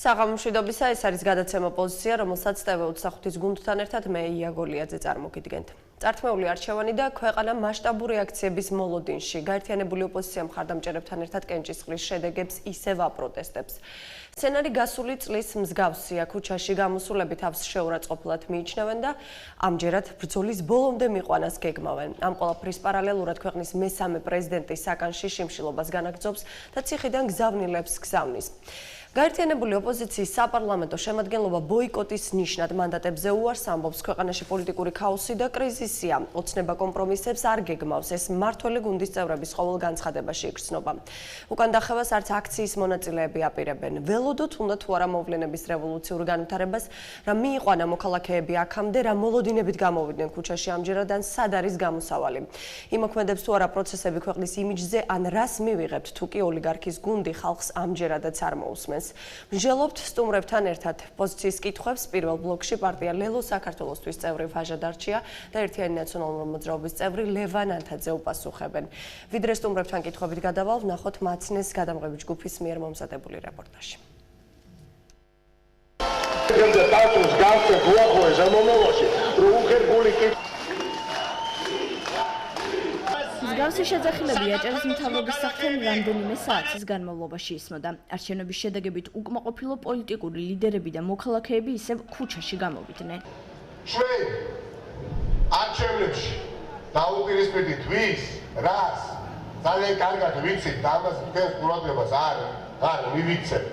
საღამომშვიდობისა, ეს არის გადაცემა პოზიცია, რომელსაც TV25-ის გუნდთან ერთად მე იაგოლიაძე წარმოგიდგენთ. Წართმეული არჩევანი და ქვეყანა მასშტაბური აქციების მოლოდინში გაერთიანებული ოპოზიცია მხარდამჭერებთან ერთად კენჭისყრის შედეგებს ისევ აპროტესტებს. სცენარი გასული წლის მსგავსია, ქუჩაში გამოსულები თავს შეურაცხყოფლად მიიჩნევენ და ამჯერად ბრძოლის ბოლომდე მიყვანას გეგმავენ. ამ ყველაფრის პარალელურად ქვეყნის მესამე პრეზიდენტი საკანში შიმშილობას განაგრძობს და ციხიდან გზავნილებს გზავნის. გაერთიანებული ოპოზიციის საპარლამენტო შემადგენლობა ბოიკოტის ნიშნად მანდატებზე უარს ამბობს. ქვეყანაში პოლიტიკური ქაოსი და კრიზისია. ოცნება კომპრომისებს არ გეგმავს. ეს მმართველი გუნდის წევრების ყოველ განცხადებაში იგრძნობა. უკან დახევას არც აქციის მონაწილეები აპირებენ. ველოდოთ უნდა თუ არა მოვლენების რევოლუციურ განვითარებას, რა მიიყვანა მოქალაქეები აქამდე, რა მოლოდინებით გამოვიდნენ ქუჩაში ამჯერად ან სად არის გამოსავალი. იმოქმედებს თუ არა პროცესები ქვეყნის იმიჯზე ან რას მივიღებთ, თუ კი ოლიგარქის გუნდი ხალხს ამჯერადაც არ მოусმენს. მსჯელობთ სტუმრებთან ერთად პოზიციის კითხვებს პირველ ბლოკში პარტია ლელო საქართველოსთვის წევრი ვაჟა დარჩია და ერთიანი ნაციონალური მოძრაობის წევრი ლევან ანთაძე უპასუხებენ. ვიდრე სტუმრებთან კითხვებით გადავალ, ვნახოთ მაცნეს გადამღები ჯგუფის მიერ მომზადებული რეპორტაჟი. მსგავსი შეძახილები აჭარის მთავრობის სახთან რამდენიმე საათის განმავლობაში ისმოდა. არჩევნების შედეგებით უკმაყოფილო პოლიტიკური ლიდერები და მოქალაქეები ისევ ქუჩაში გამოვიდნენ. ჩვენ არჩევნებში დაუპირისპირდით ვის, რას, ძალიან კარგად ვიცით და ამას თქვენ ყურადღებას არ მივიქცევთ.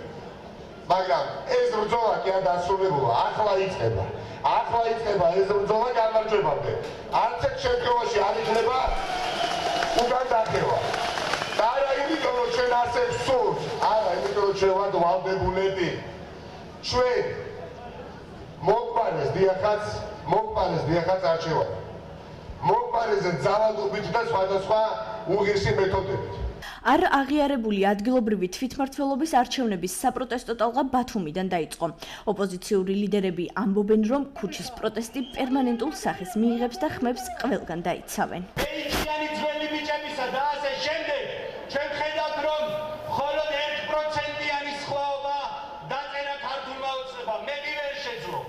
მაგრამ ეს ბრძოლა კი არ დასრულებულა, ახლა იწყება ეს ბრძოლა გამარჯვებამდე. არც ერთ შემთხვევაში არ იქნება უკან დახევა. და არა იმიტომ, რომ ჩვენ ასე ვსურთ, არა იმიტომ, რომ ჩვენ ვართ ვალდებულები. ჩვენ მოგპარეს დიახაც არჩევანი. მოგპარეს ძალადობით და სხვადასხვა უღირსი მეთოდებით. არ აღიარებული ადგილობრივი თვითმმართველობის არჩევნების საპროტესტო ტალღა ბათუმიდან დაიწყო. ოპოზიციური ლიდერები ამბობენ, რომ ქუჩის პროტესტი პერმანენტულ სახეს მიიღებს და ხმებს ყველგან დაიცავენ. და ასე შემდეგ ჩვენ ხედავთ, რომ მხოლოდ 1%-იანი სხვაობა დაწერა ქართულმა ოცნებამ. მე კი ვერ შეძლო,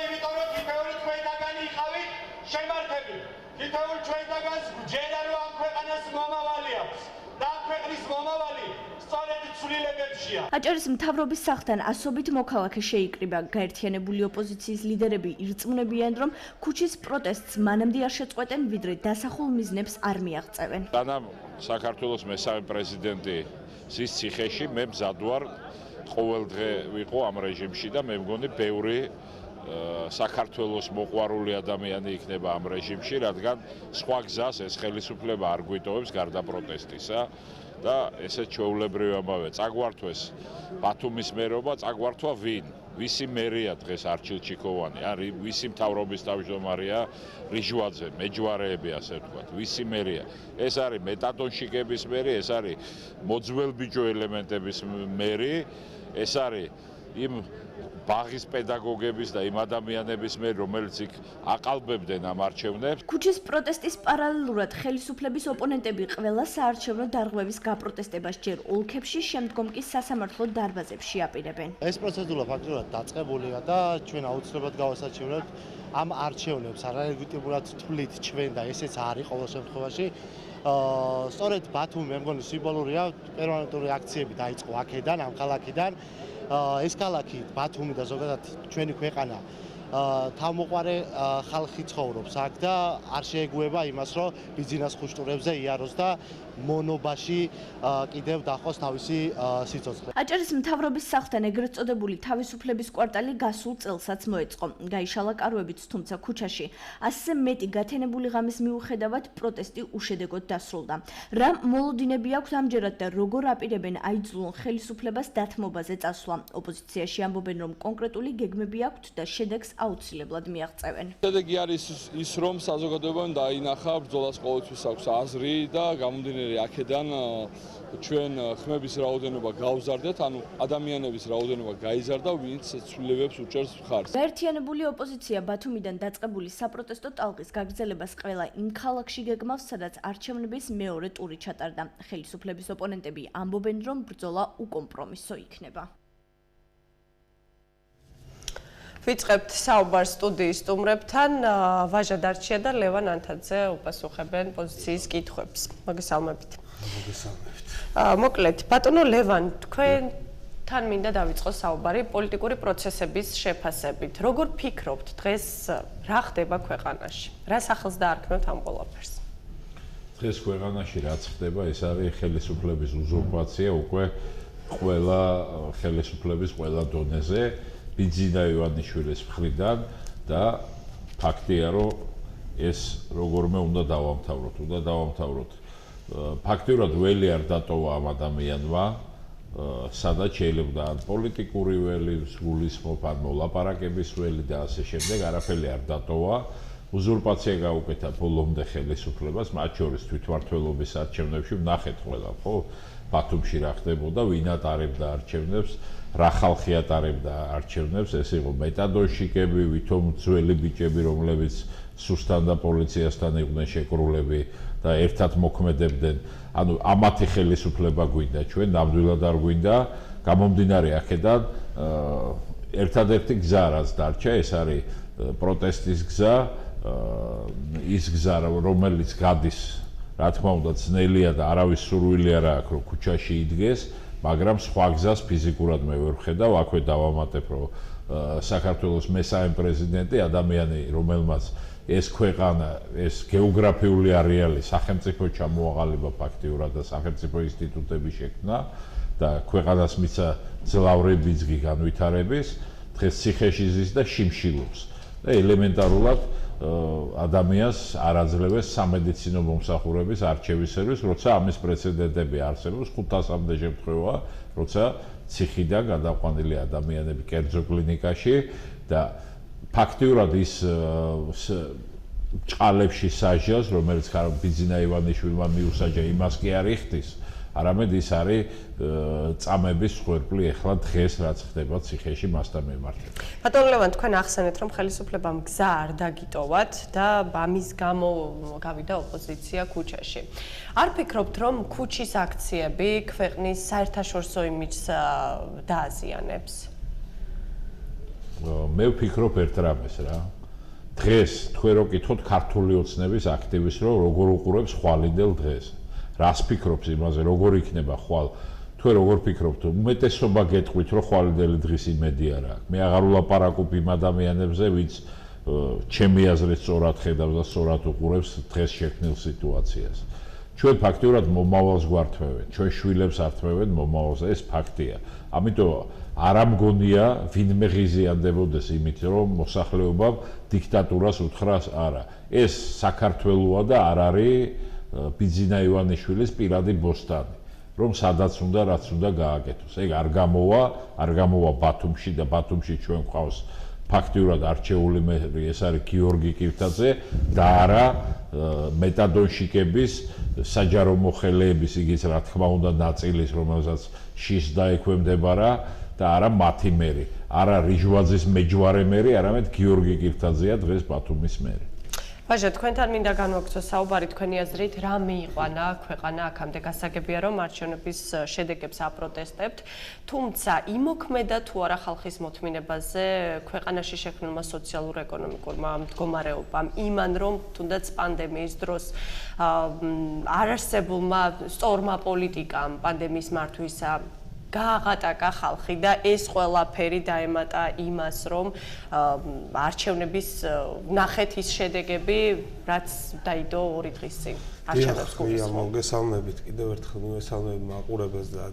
იმიტომ რომ თითოეული ჩვენთაგანი იყავით შემართები. თითოეული ჩვენთაგანს გვჯერა, რომ ამ ქვეყანას მომავალი აქვს და ამ ქვეყნის მომავალი სწორედ ცვლილებებშია. აჭარის მთავრობის სახთან ასობით მოქალაქე შეიკრიბა. გაერთიანებული ოპოზიციის ლიდერები ირწმუნებიან, რომ ქუჩის პროტესტს მანამდე არ შეწყვეტენ, ვიდრე დასახულ მიზნებს არ მიაღწევენ. სანამ საქართველოს მესამე პრეზიდენტი ზის ციხეში, მე მზად ვარ ყოველდღე ვიყო ამ რეჟიმში და მე მგონი ბევრი საქართველოს მოყვარული ადამიანი იქნება ამ რეჟიმში, რადგან სხვა გზას ეს ხელისუფლება არ გვიტოვებს გარდა პროტესტისა. და ესეც ჩვეულებრივი ამბავია. წაგვართვეს ბათუმის მერობა, წაგვართვა ვინ? ვისი მერია დღეს არჩილ ჩიქოვანი? ვისი მთავრობის თავმჯდომარეა რიჟვაძე, მეჯვარეები ასე ვთქვათ. ვისი მერია? ეს არის მეტადონშიკების მერი, ეს არის მოძველბიჯო ელემენტების მერი, ეს არის იმ ბაღის პედაგოგების და იმ ადამიანების მიერ, რომელიც იქ აყალბებდნენ ამ არჩევნებს. ქუჩის პროტესტის პარალელურად ხელისუფლების ოპონენტები ყველა საარჩევნო დარღვევის გაპროტესტებას ჯერ ოლქებში, შემდგომ კი სასამართლო დარბაზებში აპირებენ. ეს პროცედურა ფაქტობრივად დაწყებულია და ჩვენ აუცილებლად გავასაჩივრებთ ამ არჩევნებს არალეგიტიმურად თვლით ჩვენ და ესეც არის ყოველ შემთხვევაში. სწორედ ბათუმი მე მგონი სიმბოლურია, პერმანენტული აქციები დაიწყო აქედან, ამ ქალაქიდან. ეს ქალაქი ბათუმი და ზოგადად ჩვენი ქვეყანა თავმოყარე ხალხი ცხოვრობს აქ და არ შეეგუება იმას, რომ ბიზნეს ხუშტურებზე იაროს და მონობაში კიდევ დახოს თავისი სიცოცხლე. აჭარის მთავრობის სახთან ეგრეთ წოდებული თავისუფლების კვარტალი გასულ წელსაც მოეწყო. გაიშალა კარვებიც, თუმცა ქუჩაში ასზე მეტი გათენებული ღამის მიუხედავად პროტესტი უშედეგოდ დასრულდა. რა მოლოდინები აქვთ ამჯერად და როგორ აპირებენ აიძულონ ხელისუფლებას დათმობაზე წასვლა? ოპოზიციაში ამბობენ, რომ კონკრეტული გეგმები აქვთ და შედეგს აუცილებლად მიაღწევენ. შედეგი არის ის, რომ საზოგადოებამ დაინახა ბრძოლას ყოველთვის აქვს აზრი და გამომდინარე აქედან ჩვენ ხმების რაოდენობა გავზარდეთ, ანუ ადამიანების რაოდენობა გაიზარდა, ვინც ცვლილებებს უჭერს მხარს. გაერთიანებული ოპოზიცია ბათუმიდან დაწყებული საპროტესტო ტალღის გაგრძელებას ყველა იმ ქალაქში გეგმავს, სადაც არჩევნების მეორე ტური ჩატარდა. ხელისუფლების ოპონენტები ამბობენ, რომ ბრძოლა უკომპრომისო იქნება. ვიწყებთ საუბარს სტუდიის სტუმრებთან. ვაჟა დარჩია და ლევან ანთაძე უპასუხებენ პოზიციის კითხვებს. მოგესალმებით. მოკლედ, ბატონო ლევან, თქვენთან მინდა დავიწყოს საუბარი პოლიტიკური პროცესების შეფასებით. როგორ ფიქრობთ დღეს რა ხდება ქვეყანაში? რას ახალს დაარქმევთ ამ ყველაფერს? დღეს ქვეყანაში რაც ხდება, ეს არის ხელისუფლების უზურპაცია უკვე ყველა ხელისუფლების ყველა დონეზე, ბიძინა ივანიშვილის მხრიდან და ფაქტია, რომ ეს როგორმე უნდა დავამთავროთ. ფაქტიურად ველი არ დატოვა ამ ადამიანმა, სადაც შეიძლება ან პოლიტიკური ველი, სულისმოფ, ან მოლაპარაკების ველი და ასე შემდეგ, არაფერი არ დატოვა. უზურპაცია გაუკეთა ბოლომდე ხელისუფლებას, მათ შორის თვითმმართველობის არჩევნებში ვნახეთ ყველა, ხო? ბათუმში რა ხდებოდა, ვინ ატარებდა არჩევნებს, რა ხალხი ატარებდა არჩევნებს, ეს იყო მეტადონშიკები, ვითომ ძველი ბიჭები, რომლებიც სუსტან და პოლიციასთან იყვნენ შეკრულები და ერთად მოქმედებდნენ. ანუ ამათი ხელისუფლება გვინდა ჩვენ, ნამდვილად არ გვინდა. გამომდინარე აქედან, ერთადერთი გზა რაც დარჩა, ეს არის პროტესტის გზა, ის გზა, რომელიც გადის, რა თქმა უნდა, ძნელია და არავის სურვილი არ აქვს, რომ ქუჩაში იდგეს, მაგრამ სხვა გზას ფიზიკურად მე ვერ ვხედავ. აქვე დავამატებ, რომ საქართველოს მესამე პრეზიდენტი, ადამიანი, რომელმაც ეს ქვეყანა, ეს გეოგრაფიული არეალი სახელმწიფო ჩამოაყალიბა ფაქტიურად და სახელმწიფო ინსტიტუტები შექმნა და ქვეყანას მიცა ძლავრი ბიძგი განვითარების, დღეს ციხეში ზის და შიმშილობს. და ელემენტარულად ადამიანს არ აძლევს სამედიცინო მომსახურების არჩევისათვის, როცა ამის პრეცედენტები არსებობს 500-მდე შემთხვევაა, როცა ციხიდან გადაყვანილი ადამიანები კერძო კლინიკაში და ფაქტიურად ის ჭყალებში საჯას, რომელიც ბიძინა ივანიშვილმა მიუსაჯა, იმას კი არ იხდის, არამედ ის არის წამების სხერფლი ახლა დღეს რაც ხდება ციხეში მასთან მიმართებით. ბატონო ლევან, თქვენ ახსენეთ, რომ ხელისუფლებამ გზა არ დაგიტოვათ და ამის გამო გავიდა ოპოზიცია ქუჩაში. არ ფიქრობთ, რომ ქუჩის აქციები ქვეყნის საერთაშორისო იმიჯს დააზიანებს? მე ვფიქრობ ერთ რამეს რა. დღეს თქვენ რო კითხოთ ქართული ოცნების აქტივისტს, რომ როგორ უყურებს ხვალინდელ დღეს. რას ფიქრობს იმაზე, როგორ იქნება ხვალ? თქვენ როგორ ფიქრობთ? უმეტესობა გეტყვით, რომ ხვალინდელი დღის იმედი არ აქვს. მე აღარ ვლაპარაკობ იმ ადამიანებზე, ვინც ჩემი აზრით სწორად ხედავს და სწორად უყურებს დღეს შექმნილ სიტუაციას. ჩვენ ფაქტიურად მომავალს გვართმევენ, ჩვენ შვილებს ართმევენ მომავალს, ეს ფაქტია. ამიტომ არ ამგონია ვინმე ღიზიანდებოდეს იმით, რომ მოსახლეობამ დიქტატურას უთხრას არა. ეს საქართველოა და არ არის ბიძინა ივანიშვილის პირადი ბოსტანი, რომ სადაც უნდა რაც უნდა გააკეთოს. ეგ არ გამოვა ბათუმში და ბათუმში ჩვენ გვყავს ფაქტიურად არჩეული მერი, ეს არის გიორგი კირთაძე და არა მეტადონშიკების საჯარო მოხელეების, იგიც რა თქმა უნდა ნაწილის, რომელსაც შის დაექვემდებარა და არა მათი მერი, არა რიჟვაძის მეჯვარე მერი, არამედ გიორგი კირთაძეა დღეს ბათუმის მერი. ვაჟა, თქვენთან მინდა განვაგრძელოს საუბარი, თქვენი აზრით რა მიიყვანა ქვეყანა აქამდე? გასაგებია, რომ არჩევნების შედეგებს აპროტესტებთ, თუმცა იმოქმედა თუ არა ხალხის მოთმინებაზე ქვეყანაში შექმნილმა სოციალურ-ეკონომიკურმა მდგომარეობამ, იმან რომ თუნდაც პანდემიის დროს არარსებულმა სწორმა პოლიტიკამ პანდემიის მართვისა გააღატაკა ხალხი და ეს ყველაფერი დაემატა იმას, რომ არჩევნების ნახეთ ის შედეგები, რაც დაიდო 2 დღის წინ არჩევნებს გულისხმობ. მოგესალმებით კიდევ ერთხელ მივესალმებ მაყურებელს და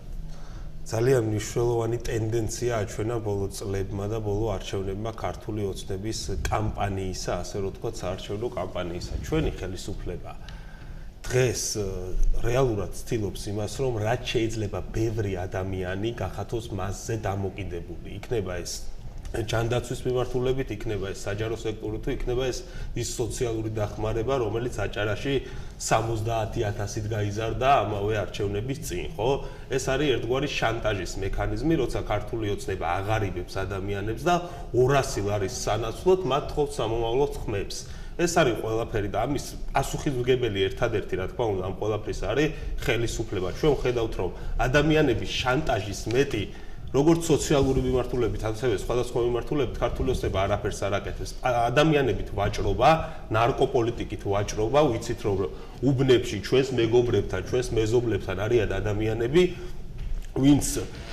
ძალიან მნიშვნელოვანი ტენდენცია აჩვენა ბოლო წლებმა და ბოლო არჩევნებმა ქართული ოცნების კამპანიისა, ასე რომ ვთქვათ, საარჩევნო კამპანიისა. ჩვენი ხელისუფლება დღეს რეალურად ცდილობს იმას, რომ რაც შეიძლება ბევრი ადამიანი გახათოს მასზე დამოკიდებული. იქნება ეს ჯანდაცვის მიმართულებით, იქნება ეს საჯარო სექტორი თუ იქნება ეს სოციალური დახმარება, რომელიც აჭარაში 70,000-ით გაიზარდა ამავე არჩევნების წინ, ხო? ეს არის ერთგვარი შანტაჟის მექანიზმი, როცა ქართული ოცნება აღარიბებს ადამიანებს და 200 ლარის სანაცვლოდ მათ თხოვს სამომავლოდ ხმებს. ეს არის ყველაფერი და ამის პასუხისმგებელი ერთადერთი, რა თქმა უნდა, ამ ყველაფრის არის ხელისუფლება. ჩვენ ვხედავთ, რომ ადამიანების შანტაჟის მეტი როგორც სოციალური მიმართულებით, ასევე სხვადასხვა მიმართულებით ქართული ოცნება არაფერს არ აკეთებს. ადამიანებით ვაჭრობა, ნარკოპოლიტიკით ვაჭრობა, ვიცით რომ უბნებში ჩვენს მეგობრებთან, ჩვენს მეზობლებთან არიან ადამიანები, ვინც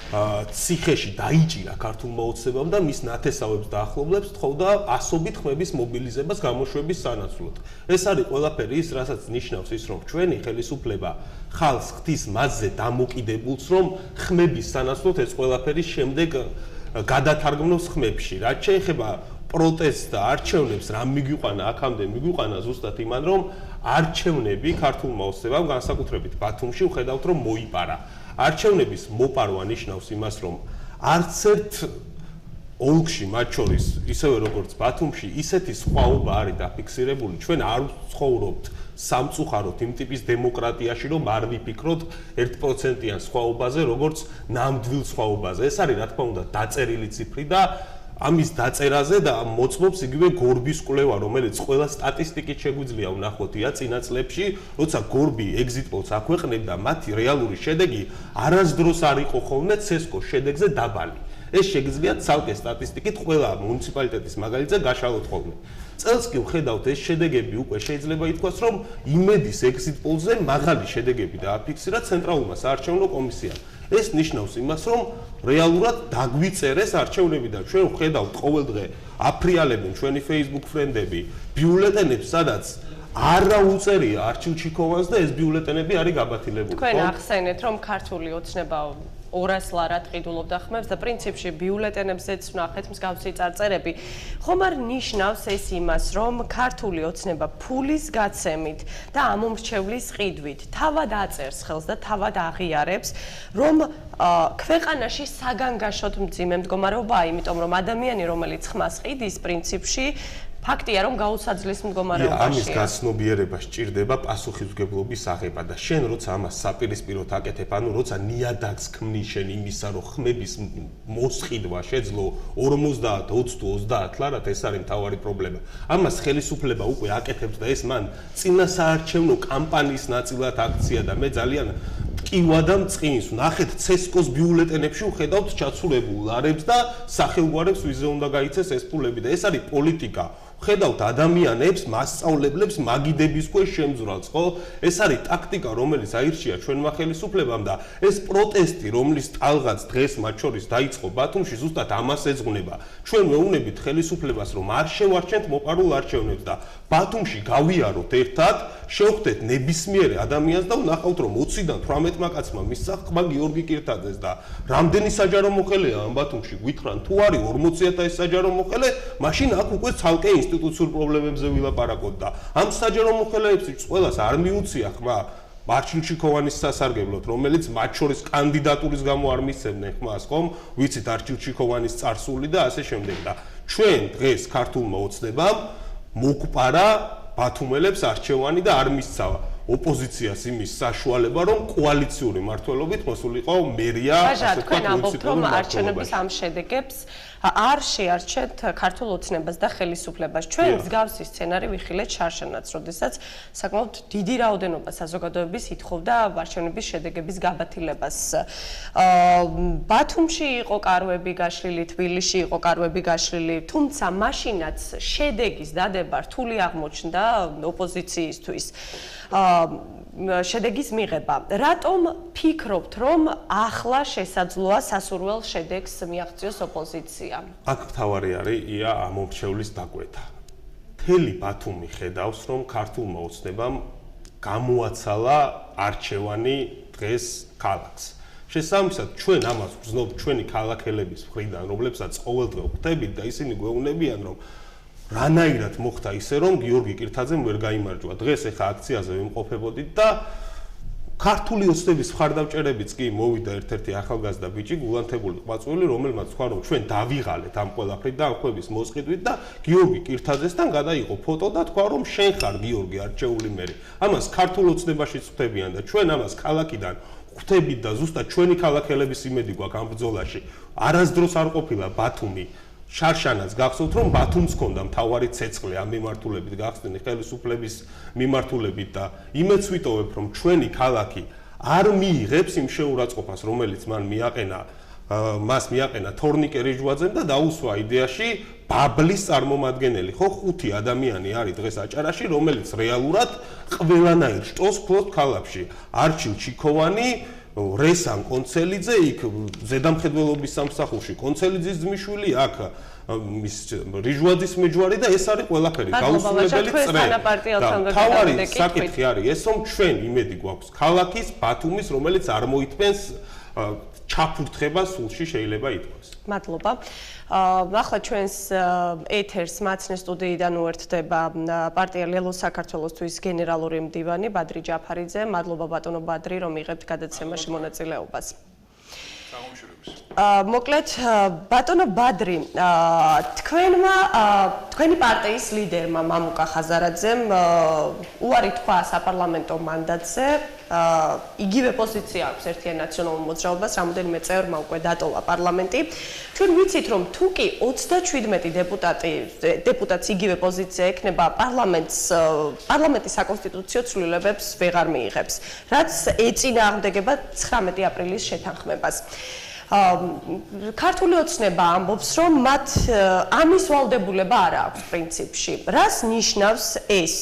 ციხეში დაიჭირა ქართულმა ოცნებამ და მის ნათესავებს და ახლობლებს თხოვდა ასობით ხმების მობილიზებას გამოშვების სანაცვლოდ. ეს არის ყველაფერი ის, რასაც ნიშნავს ის, რომ ჩვენი ხელისუფლება ხალხს ხდის მასზე დამოკიდებულს, რომ ხმების სანაცვლოდ ეს ყველაფერი შემდეგ გადათარგმნოს ხმებში. რაც შეეხება პროტესტს და არჩევნებს, რა მიგვიყვანა აქამდე, მიგვიყვანა ზუსტად იმან, რომ არჩევნები ქართულმა ოცნებამ განსაკუთრებით ბათუმში ვხედავთ, რომ მოიპარა. არჩევნების მოპარვა ნიშნავს იმას, რომ არც ერთ ოლქში, მათ შორის, ისევე როგორც ბათუმში, ისეთი სხვაობა არის დაფიქსირებული. ჩვენ არ ვცხოვრობთ სამწუხაროდ იმ ტიპის დემოკრატიაში, რომ არ ვიფიქროთ 1%-იან სხვაობაზე, როგორც ნამდვილ სხვაობაზე. ეს არის, რა თქმა უნდა, დაწერილი ციფრი და ამის დაწერაზე და მოწმობს იგივე გორბის კვლევა, რომელიც ყველა სტატისტიკით შეგვიძლია ვნახოთ წინა წლებში, როცა გორბი exit polls აქვეყნებდა, მათი რეალური შედეგი არასდროს არ იყო ხოლმე CSGO შედეგზე დაბალი. ეს შეგიძლია ცალკე სტატისტიკით ყველა მუნიციპალიტეტის მაგალითზე გაშალოთ ხოლმე. წელს კი ვხედავთ ეს შედეგები უკვე შეიძლება ითქვას, რომ იმედის exit polls-ზე მაღალი შედეგები დააფიქსირა ცენტრალურმა საარჩევნო კომისიამ. ეს ნიშნავს იმას, რომ რეალურად დაგვიწერეს არჩევნები და ჩვენ ვხედავთ ყოველდღე აფრიალებენ ჩვენი Facebook ფრენდები ბიულეტენებს, სადაც არა უწერია არჩილჩიქოვანს და ეს ბიულეტენები არის გაბათილებული. თქვენ ახსენეთ, რომ ქართული ოცნება 200 ლარად ყიდულობდა ხმებს და პრინციპში ბიულეტენებზეც ვნახეთ მსგავსი წარწერები. ხომ არ ნიშნავს ეს იმას, რომ ქართული ოცნება ფულის გაცემით და ამომრჩევლის ყიდვით თავად აწერს ხელს და თავად აღიარებს, რომ ქვეყანაში საგანგაშოდ მძიმე მდგომარეობაა, იმიტომ რომ ადამიანი, რომელიც ხმას ყიდის, პრინციპში ფაქტია, რომ გაუსაძლის მდგომარეობაშია. ამის გაცნობიერება სჭირდება პასუხისმგებლობის აღება და შენ როცა ამას საპირისპიროდ აკეთებ, ანუ როცა ნიადაგს ქმნის შენ იმისა, რომ ხმების მოსყიდვა შეძლო 50, 20, 30 ლარად, ეს არის მთავარი პრობლემა. ამას ხელისუფლება უკვე აკეთებს და ეს მან წინასაარჩევნო კამპანიის ნაწილად აქცია და მე ძალიან მტკივა და მწყინს. ნახეთ CSGO-ს ბიულეტენებში ვხედავთ ჩაცულებულ ლარებს და სახელგვარებს ვიზე უნდა გაიცეს ეს ფულები და ეს არის პოლიტიკა. ხედავთ ადამიანებს, მასწავლებლებს მაგიდების ქვეშ შემძვრალს, ხო? ეს არის ტაქტიკა, რომელიც აირჩია ჩვენმა ხელისუფლებამ და ეს პროტესტი, რომლის ტალღაც დღეს მათ შორის დაიწყო ბათუმში, ზუსტად ამას ეძღვნება. ჩვენ ვეუბნებით ხელისუფლებას, რომ არ შევარჩენთ მოპარულ არჩევნებს და ბათუმში გავიაროთ ერთად, შევხვდეთ ნებისმიერ ადამიანს და ვნახავთ, რომ 20-დან 18-მა კაცმა მისცა ხმა გიორგი კირთაძეს და რამდენი საჯარო მოხელეა ამ ბათუმში გვითხრან, თუ არის 40,000 საჯარო მოხელე, მაშინ აქ უკვე ცალკე ინსტიტუციურ პრობლემებზე ვილაპარაკოთ და ამ საჯარო მოხელეებს ყველას არ მიუცია ხმა არჩილჩიქოვანის სასარგებლოდ, რომელიც მათ შორის კანდიდატურის გამო არ მისცემდნენ ხმას, ხომ? ვიცით არჩილჩიქოვანის წარსული და ასე შემდეგ და ჩვენ დღეს ქართულმა ოცნებამ მოგპარა ბათუმელებს არჩევანი და არ მისცავა ოპოზიციას იმის საშუალება, რომ კოალიციური მმართველობით მოსულიყო მერია, ასე თქვენ ამბობთ, რომ არჩევნების ამ შედეგებს არ შეარჩეთ ქართულ ოცნებას და ხელისუფლებას. ჩვენ მსგავსი სცენარი ვიხილეთ შარშანაც, როდესაც საკმაოდ დიდი რაოდენობა საზოგადოების ითხოვდა არჩევნების შედეგების გაბათილებას. ბათუმში იყო კარვები გაშლილი, თბილისში იყო კარვები გაშლილი, თუმცა მაშინაც შედეგის დადება რთული აღმოჩნდა ოპოზიციისთვის. შედეგის მიღება. რატომ ფიქრობთ, რომ ახლა შესაძლოა სასურველ შედეგს მიაღწიოს ოპოზიცია? აქ მთავარი არის ია ამომრჩევლის დაკვეთა. მთელი ბათუმი ხედავს, რომ ქართულმა ოცნებამ გამოაცალა არჩევანი დღეს ქალაქს. შესაბამისად, ჩვენ ამას ვგრძნობთ ჩვენი ქალაქელების მხრიდან, რომლებსაც ყოველდღე ვხვდებით და ისინი გვეუბნებიან, რომ რანაირად მოხდა ისე, რომ გიორგი კირთაძემ ვერ გაიმარჯვა. დღეს ახლა აქციაზე ვიმყოფებოდით და ქართული ოცნების მხარდამჭერებიც კი მოვიდა ერთ-ერთი ახალგაზრდა ბიჭი, გულანთებული ყვაწვილი, რომელმაც თქვა, რომ ჩვენ დავიღალეთ ამ ყველაფრით და ამ ხმების მოსყიდვით და გიორგი კირთაძესთან გადაიღო ფოტო და თქვა, რომ შენ ხარ გიორგი არჩეული მერი. ამას ქართულ ოცნებაშიც ხვდებიან და ჩვენ ამას ქალაქიდან ხვდებით და ზუსტად ჩვენი ქალაქელების იმედი გვაქვს ამ ბრძოლაში. არასდროს არ ყოფილა ბათუმი შარშანაც გახსოვთ, რომ ბათუმს ჰქონდა მთავარი ცეცხლი ამ მიმართულებით, გახსნილი ხელისუფლების მიმართულებით და იმეც ვიტოვებ, რომ ჩვენი ქალაქი არ მიიღებს იმ შეურაცხყოფას, რომელიც მან მიაყენა მას მიაყენა თორნიკე რიჟვაძემ და დაუსვა იდეაში ბაბლის წარმომადგენელი. ხო, 5 ადამიანი არის დღეს აჭარაში, რომელიც რეალურად ყველანაირ შტოს ფლობს ქალაქში. არჩილ ჩიქოვანი, რესან კონცელიძე, იქ ზედამხედველობის სამსახურში კონცელიძის ძმიშვილი, აქ მის რიჟვაძის მეჯვარი და ეს არის ყველაფერი გაუსრულებელი წრე. თავარი საკითხი არის ეს, რომ ჩვენ იმედი გვაქვს ქალაქის, ბათუმის, რომელიც არ მოითმენს ჩაფურთხება სულში შეიძლება ითქვას. მადლობა. ახლა ჩვენს ეთერს მაცნე სტუდიიდან უერთდება პარტია ლელო საქართველოსთვის გენერალური მდივანი ბადრი ჯაფარიძე. მადლობა ბატონო ბადრი, რომ იღებთ გადაცემაში მონაწილეობას. მოკლედ ბატონო ბადრი, თქვენი პარტიის ლიდერმა მამუკა ხაზარაძემ უარი თქვა საპარლამენტო მანდატზე. იგივე პოზიცია აქვს ერთიან ნაციონალურ მოძრაობას, რამოდენიმე წევრმა უკვე დატოვა პარლამენტი. ჩვენ ვიცით, რომ თუ კი 37 დეპუტატს იგივე პოზიცია ექნება, პარლამენტის საკონსტიტუციო ცვლილებებს ვეღარ მიიღებს, რაც ეწინააღმდეგება 19 აპრილის შეთანხმებას. ქართული ოცნება ამბობს, რომ მათ ამის ვალდებულება არ აქვს პრინციპში. რას ნიშნავს ეს?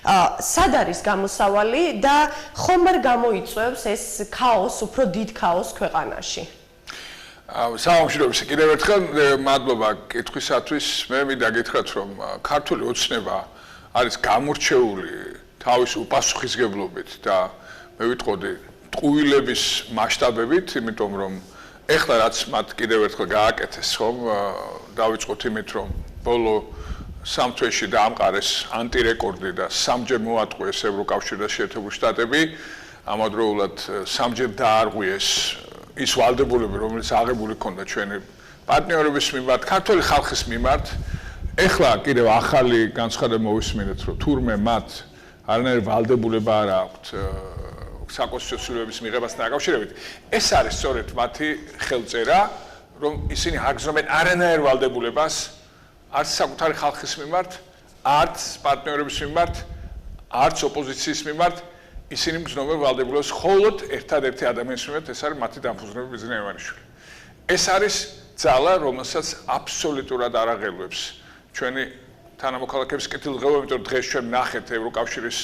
სად არის გამოსავალი და ხომ არ გამოიწვევს ეს ქაოსს, უფრო დიდ ქაოსს ქვეყანაში? საამშრომლოებს კიდევ ერთხელ მადლობა კითხვისათვის. მე მინდა გითხრათ, რომ ქართული ოცნება არის გამორჩეული თავის უპასუხისმგებლობით და მე ვიტყოდი ტყუილების მასშტაბებით, იმიტომ რომ ეხლა რაც მათ კიდევ ერთხელ გააკეთეს, ხომ დავიწყოთ იმით, რომ ბოლო 3 თვეში დაამყარეს ანტირეკორდი და 3-ჯერ მოატყვიეს ევროკავშირი და შეერთებული შტატები, ამავდროულად 3-ჯერ დაარღვიეს ის ვალდებულები, რომელიც აღებული ჰქონდა ჩვენი პარტნიორების მიმართ, ქართული ხალხის მიმართ. ეხლა კიდევ ახალი განცხადება მოვისმინეთ, რომ თურმე მათ არანაირი ვალდებულება არ აქვთ საკონსტიტუციო ცვლილებების მიღებასთან დაკავშირებით. ეს არის სწორედ მათი ხელწერა, რომ ისინი აგზნობენ არანაირ ვალდებულებას არც საკუთარი ხალხის მიმართ, არც პარტნიორების მიმართ, არც ოპოზიციის მიმართ, ისინი გზნობენ ვალდებულებას მხოლოდ ერთადერთი ადამიანის მიმართ, ეს არის მათი დამფუძნებელი ბიზნეს ივანიშვილი. ეს არის ძალა, რომელსაც აბსოლუტურად არ აღელვებს ჩვენი თანამოქალაქეების კეთილდღეობა, იმიტომ რომ დღეს ჩვენ ნახეთ ევროკავშირის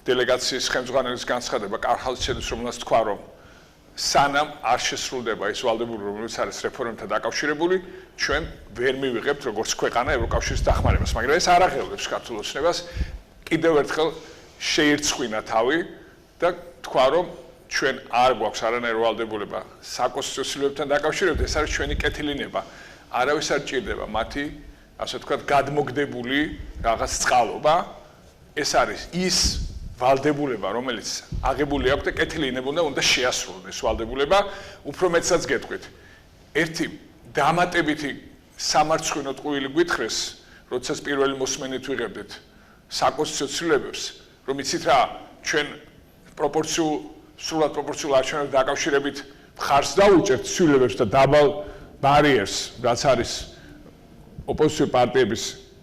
დელეგაციის ხელმძღვანელის განცხადება კარჰალცენის, რომელსაც თქვა, რომ სანამ არ შესრულდება ის ვალდებულება, რომელიც არის რეფორმებთან დაკავშირებული, ჩვენ ვერ მივიღებთ როგორც ქვეყანა ევროკავშირის დახმარებას, მაგრამ ეს არ აღელვებს ქართულ ოცნებას. კიდევ ერთხელ შეირცხვინა თავი და თქვა, რომ ჩვენ არ გვაქვს არანაირი ვალდებულება საკონსტიტუციო ცვლილებებთან დაკავშირებით, ეს არის ჩვენი კეთილინება. არავის არ ჭირდება მათი, ასე ვთქვათ, გადმოგდებული რაღაც წყალობა. ეს არის ის ვალდებულება, რომელიც აღებული აქვს და კეთილინებოდა უნდა შეასრულოს ეს ვალდებულება, უფრო მეტსაც გეტყვით. ერთი დამატებითი სამარცხვინო ტყუილი გვითხრეს, როდესაც პირველი მოსმენით ვიღებდით საკონსტიტუციო ცვლილებებს, რომ იცით რა, ჩვენ სრულად პროპორციულ არჩევნებთან დაკავშირებით მხარს დაუჭერთ ცვლილებებს და დაბალ ბარიერს, რაც არის ოპოზიციურ პარტიების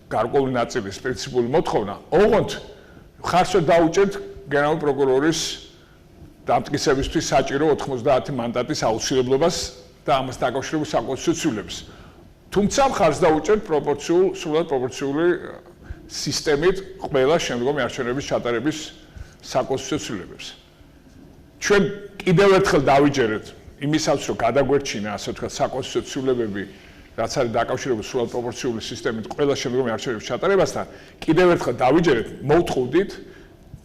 გარკვეული ნაწილის პრინციპული მოთხოვნა, ოღონდ მხარს დაუჭერთ გენერალური პროკურორის დამტკიცებისთვის საჭირო 90 მანდატის აუცილებლობას და ამას დაკავშირებულ საკონსტიტუციო ცვლილებებს. თუმცა მხარს დაუჭერთ სრულად პროპორციული სისტემით ყველა შემდგომი არჩევნების ჩატარების საკონსტიტუციო ცვლილებებს. ჩვენ კიდევ ერთხელ დავიჯერეთ იმისაც, რომ გადაგვერჩინა, ასე ვთქვათ, საკონსტიტუციო ცვლილებები, რაც არის დაკავშირებული სრულად პროპორციული სისტემით ყველა შემდგომი არჩევნების ჩატარებასთან, კიდევ ერთხელ დავიჯერეთ, მოვთხოვდით,